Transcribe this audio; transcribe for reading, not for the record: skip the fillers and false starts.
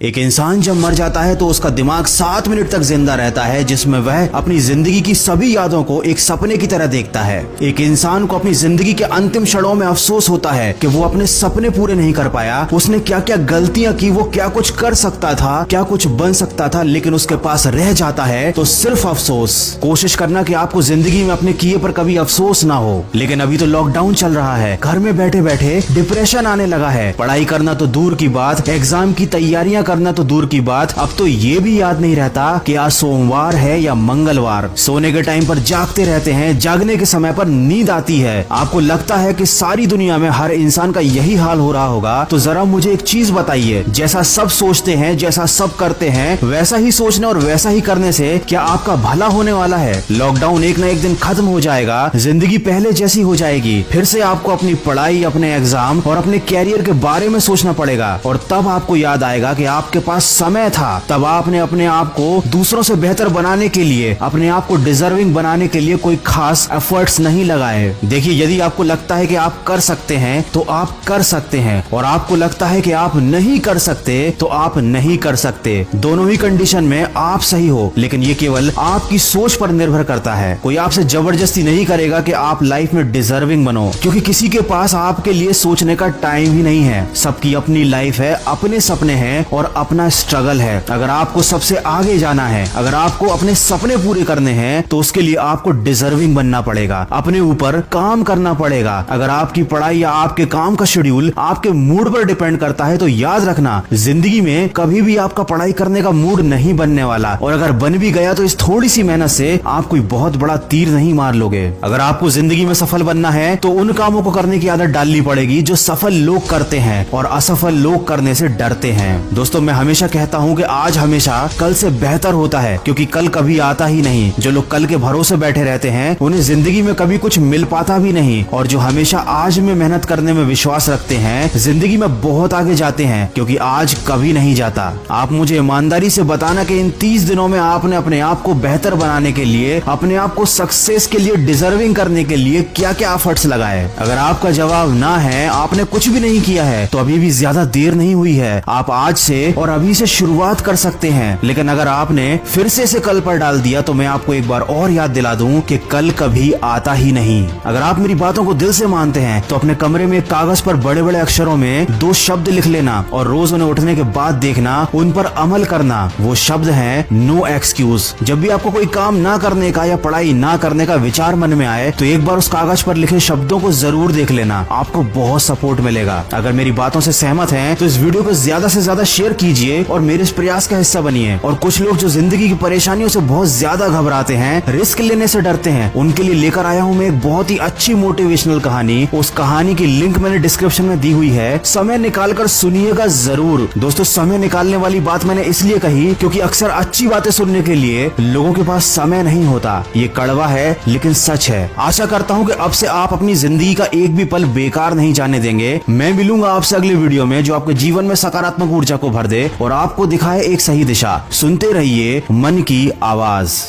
एक इंसान जब मर जाता है तो उसका दिमाग 7 मिनट तक जिंदा रहता है, जिसमें वह अपनी जिंदगी की सभी यादों को एक सपने की तरह देखता है। एक इंसान को अपनी जिंदगी के अंतिम क्षणों में अफसोस होता है कि वो अपने सपने पूरे नहीं कर पाया, उसने क्या क्या गलतियां की, वो क्या कुछ कर सकता था, क्या कुछ बन सकता था, लेकिन उसके पास रह जाता है तो सिर्फ अफसोस। कोशिश करना कि आपको जिंदगी में अपने किए पर कभी अफसोस ना हो। लेकिन अभी तो लॉकडाउन चल रहा है, घर में बैठे बैठे डिप्रेशन आने लगा है। पढ़ाई करना तो दूर की बात, एग्जाम की तैयारियां करना तो दूर की बात, अब तो ये भी याद नहीं रहता कि आज सोमवार है या मंगलवार। सोने के टाइम पर जागते रहते हैं, जागने के समय पर नींद आती है। आपको लगता है कि सारी दुनिया में हर इंसान का यही हाल हो रहा होगा। तो जरा मुझे एक चीज बताइए, जैसा सब सोचते हैं, जैसा सब करते हैं, वैसा ही सोचने और वैसा ही करने से क्या आपका भला होने वाला है? लॉकडाउन एक ना एक दिन खत्म हो जाएगा, जिंदगी पहले जैसी हो जाएगी। फिर से आपको अपनी पढ़ाई, अपने एग्जाम और अपने कैरियर के बारे में सोचना पड़ेगा। और तब आपको याद आएगा कि आपके पास समय था, तब आपने अपने आप को दूसरों से बेहतर बनाने के लिए, अपने आप को डिजर्विंग बनाने के लिए कोई खास एफर्ट्स नहीं लगाए। देखिए, यदि आपको लगता है कि आप कर सकते हैं तो आप कर सकते हैं, और आपको लगता है कि आप नहीं कर सकते तो आप नहीं कर सकते। दोनों ही कंडीशन में आप सही हो, लेकिन ये केवल आपकी सोच पर निर्भर करता है। कोई आपसे जबरदस्ती नहीं करेगा कि आप लाइफ में डिजर्विंग बनो, क्योंकि किसी के पास आपके लिए सोचने का टाइम ही नहीं है। सबकी अपनी लाइफ है, अपने सपने हैं और अपना स्ट्रगल है। अगर आपको सबसे आगे जाना है, अगर आपको अपने सपने पूरे करने हैं, तो उसके लिए आपको डिजर्विंग बनना पड़ेगा, अपने ऊपर काम करना पड़ेगा। अगर आपकी पढ़ाई या आपके काम का शेड्यूल आपके मूड पर डिपेंड करता है, तो याद रखना, जिंदगी में कभी भी आपका पढ़ाई करने का मूड नहीं बनने वाला। और अगर बन भी गया तो इस थोड़ी सी मेहनत से आप कोई बहुत बड़ा तीर नहीं मार लोगे। अगर आपको जिंदगी में सफल बनना है तो उन कामों को करने की आदत डालनी पड़ेगी जो सफल लोग करते हैं और असफल लोग करने से डरते हैं। दोस्तों, मैं हमेशा कहता हूँ कि आज हमेशा कल से बेहतर होता है, क्योंकि कल कभी आता ही नहीं। जो लोग कल के भरोसे बैठे रहते हैं उन्हें जिंदगी में कभी कुछ मिल पाता भी नहीं, और जो हमेशा आज में मेहनत करने में विश्वास रखते हैं जिंदगी में बहुत आगे जाते हैं, क्योंकि आज कभी नहीं जाता। आप मुझे ईमानदारी से बताना कि इन 30 दिनों में आपने अपने आप को बेहतर बनाने के लिए, अपने आप को सक्सेस के लिए, डिजर्विंग करने के लिए क्या क्या एफर्ट्स लगाए। अगर आपका जवाब ना है, आपने कुछ भी नहीं किया है, तो अभी भी ज्यादा देर नहीं हुई है। आप आज से और अभी से शुरुआत कर सकते हैं। लेकिन अगर आपने फिर से इसे कल पर डाल दिया तो मैं आपको एक बार और याद दिला दूं कि कल कभी आता ही नहीं। अगर आप मेरी बातों को दिल से मानते हैं तो अपने कमरे में कागज पर बड़े बड़े अक्षरों में 2 शब्द लिख लेना और रोज उन्हें उठने के बाद देखना, उन पर अमल करना। वो शब्द है नो एक्सक्यूज। जब भी आपको कोई काम ना करने का या पढ़ाई ना करने का विचार मन में आए तो एक बार उस कागज पर लिखे शब्दों को जरूर देख लेना, आपको बहुत सपोर्ट मिलेगा। अगर मेरी बातों से सहमत हैं तो इस वीडियो को ज्यादा से ज्यादा शेयर कीजिए और मेरे इस प्रयास का हिस्सा बनिए। और कुछ लोग जो जिंदगी की परेशानियों से बहुत ज्यादा घबराते हैं, रिस्क लेने से डरते हैं, उनके लिए लेकर आया हूँ मैं एक बहुत ही अच्छी मोटिवेशनल कहानी। उस कहानी की लिंक मैंने डिस्क्रिप्शन में दी हुई है, समय निकालकर सुनिएगा जरूर। दोस्तों, समय निकालने वाली बात मैंने इसलिए कही क्योंकि अक्सर अच्छी बातें सुनने के लिए लोगों के पास समय नहीं होता। ये कड़वा है लेकिन सच है। आशा करता हूँ कि अब से आप अपनी जिंदगी का एक भी पल बेकार नहीं जाने देंगे। मैं मिलूंगा आपसे अगली वीडियो में जो आपके जीवन में सकारात्मक ऊर्जा को भर दे और आपको दिखाए एक सही दिशा। सुनते रहिए मन की आवाज।